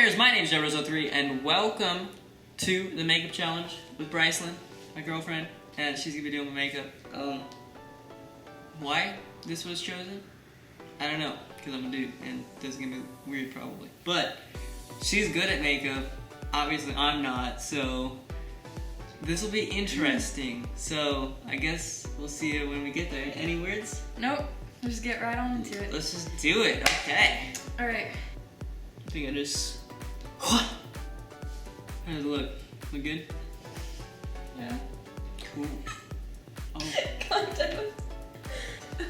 Warriors, my name is Rose03 and welcome to the makeup challenge with Brycelyn, my girlfriend, and she's gonna be doing my makeup. Why this was chosen? I don't know, because I'm a dude and this is gonna be weird probably. But she's good at makeup, obviously I'm not, so this will be interesting. So I guess we'll see it when we get there. Any words? Nope, let's just get right on into it. Let's just do it, okay. Alright. I think I just... How does it look? Look good? Yeah. Cool. Oh. Content.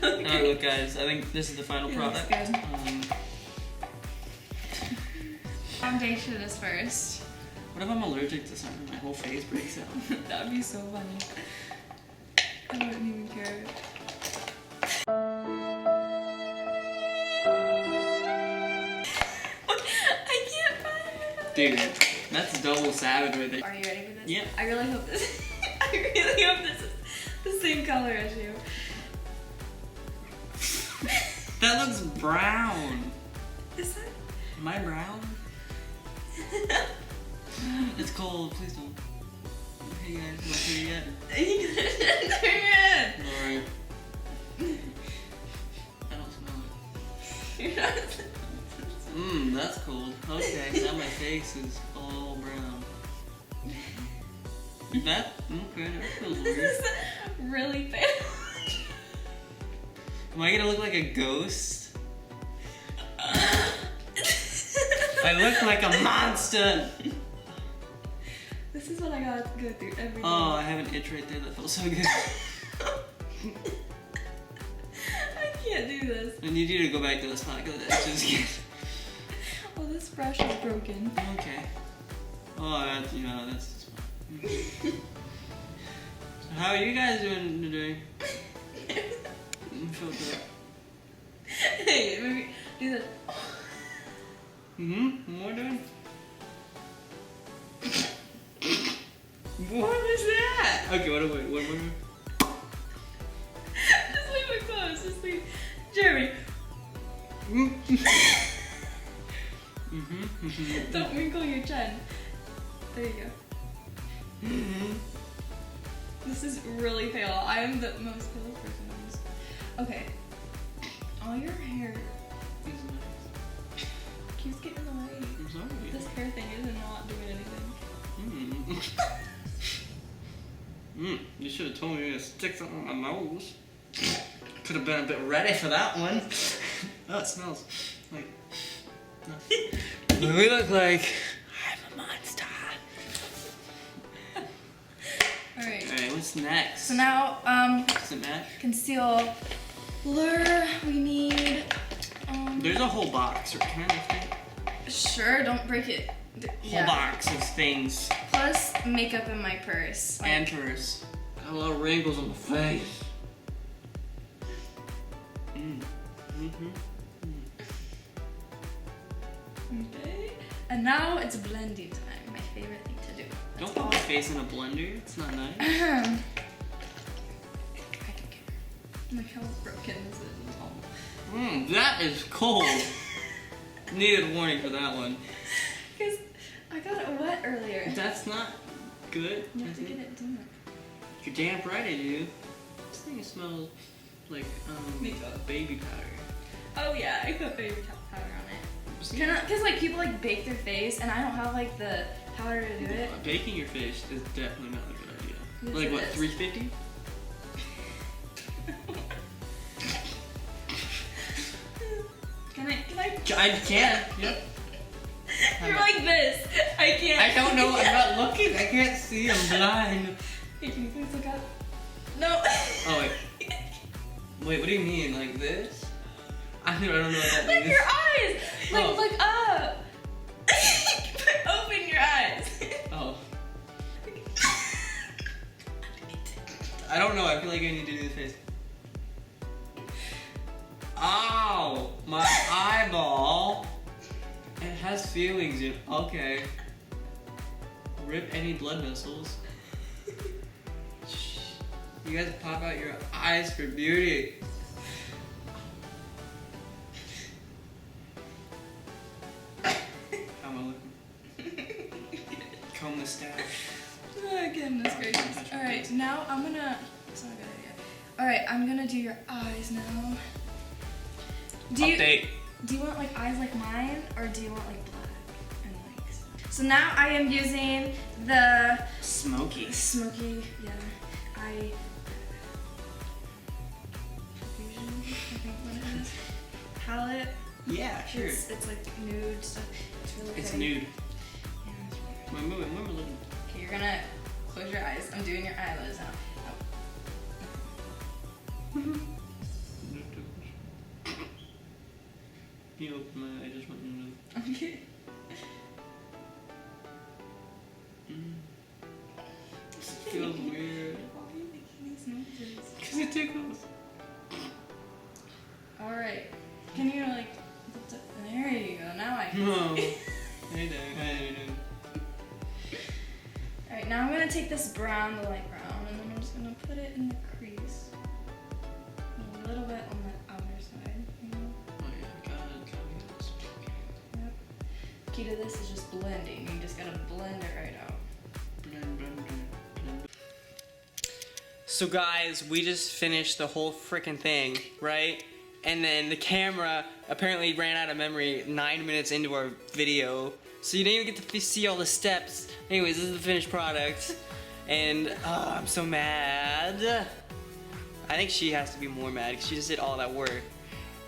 Alright, look guys, I think this is the final product. Good. Foundation is first. What if I'm allergic to something and my whole face breaks out? That would be so funny. I wouldn't even care. Dude, that's double savage right there. Are you ready for this? Yeah. I really hope this I really hope this is the same color as you. That looks brown. Is that? Am I brown? It's cold, please don't. Hey guys, not here yet. You didn't turn your head. Alright. I don't smell it. You're not. That's cold. Okay, now my face is all brown. That? Okay, that feels weird. This is really pale. Am I gonna look like a ghost? I look like a monster! This is what I gotta go through every day. Oh, I have an itch right there that feels so good. I can't do this. I need you to go back to the spot because the itch is good. Well, this brush is broken. Okay. Oh, that's, you know, that's fine. So how are you guys doing today? Feel good. Hey, maybe do that. More doing? What is that? Okay, what? Just leave it close. Just leave. Jeremy. Don't wrinkle your chin. There you go. This is really pale. I am the most pale person on this. Okay. All your hair keeps getting in the way. I'm sorry. This hair thing is not doing anything. You should have told me to stick something on my nose. Could have been a bit ready for that one. Oh, it smells like... No. We look like I'm a monster. Alright. Alright, what's next? So now, Does it match? concealer. We need, There's a whole box. Can I lift it? Sure, don't break it. Whole box of things. Plus makeup in my purse. Like, And purse. Got a lot of wrinkles on the face. Okay. And now it's blending time. My favorite thing to do. Don't put my face in a blender. It's not nice. I don't care. Look how broken this is. That is cold. Needed warning for that one. Because I got it wet earlier. That's not good. You have to get it damp. You're damp right at you. This thing smells like Makeup. baby powder. Oh yeah, I put baby powder on it. Because like people like bake their face and I don't have like the powder to do it. Baking your face is definitely not a good idea. Yes, Like it what, is. 350? Can I? I can't. Yep. You're like this. I can't. I don't know. I'm not looking. I can't see. I'm blind. Hey, can you please look up? No. Oh wait. Wait, what do you mean? Like this? I don't know what that Like means. your eyes. Like Oh. look up. Open your eyes. Oh. I don't know. I feel like I need to do the face. Ow! My eyeball. It has feelings in. Okay. Rip any blood vessels. You guys pop out your eyes for beauty. How am I looking? comb the stash. Oh, goodness gracious. Alright, now I'm gonna. It's not a good idea. Alright, I'm gonna do your eyes now. Update. Do you want like eyes like mine, or do you want like black and like stuff? So now I am using the Smoky, yeah, eye fusion, I think what it is. Palette. Yeah, sure. It's like nude stuff. It's really It's pretty. nude. Yeah, it's really pretty. We're moving. Okay, you're gonna close your eyes. I'm doing your eyelids now. You open my eye, just want you to know. Okay. This feels weird. Why are you making these noises? Because it tickles. Alright. Can you like there you go. Now I can No. see. Hey there. Alright, now I'm gonna take this brown, the light brown, and then I'm just gonna put it in the crease. And a little bit on the outer side. You know? Oh yeah, got it. Yep. Key to this is just blending. You just gotta blend it right out. Blend. So guys, we just finished the whole freaking thing, right? And then the camera apparently ran out of memory 9 minutes into our video. So you didn't even get to see all the steps. Anyways, this is the finished product. And I'm so mad. I think she has to be more mad because she just did all that work.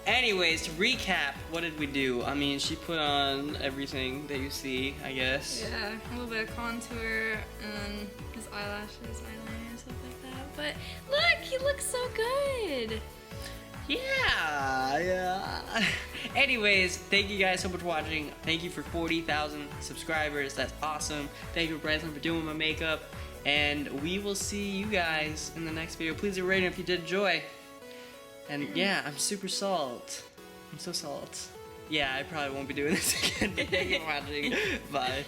Anyways, to recap, what did we do? I mean, she put on everything that you see, I guess. Yeah, a little bit of contour and then his eyelashes, eyeliner, stuff like that. But look, he looks so good. Yeah. Anyways, thank you guys so much for watching. Thank you for 40,000 subscribers. That's awesome. Thank you, Brycelyn, for doing my makeup. And we will see you guys in the next video. Please leave a rating if you did enjoy. And yeah, I'm super salt. I'm so salt. Yeah, I probably won't be doing this again. But thank you for watching. Bye.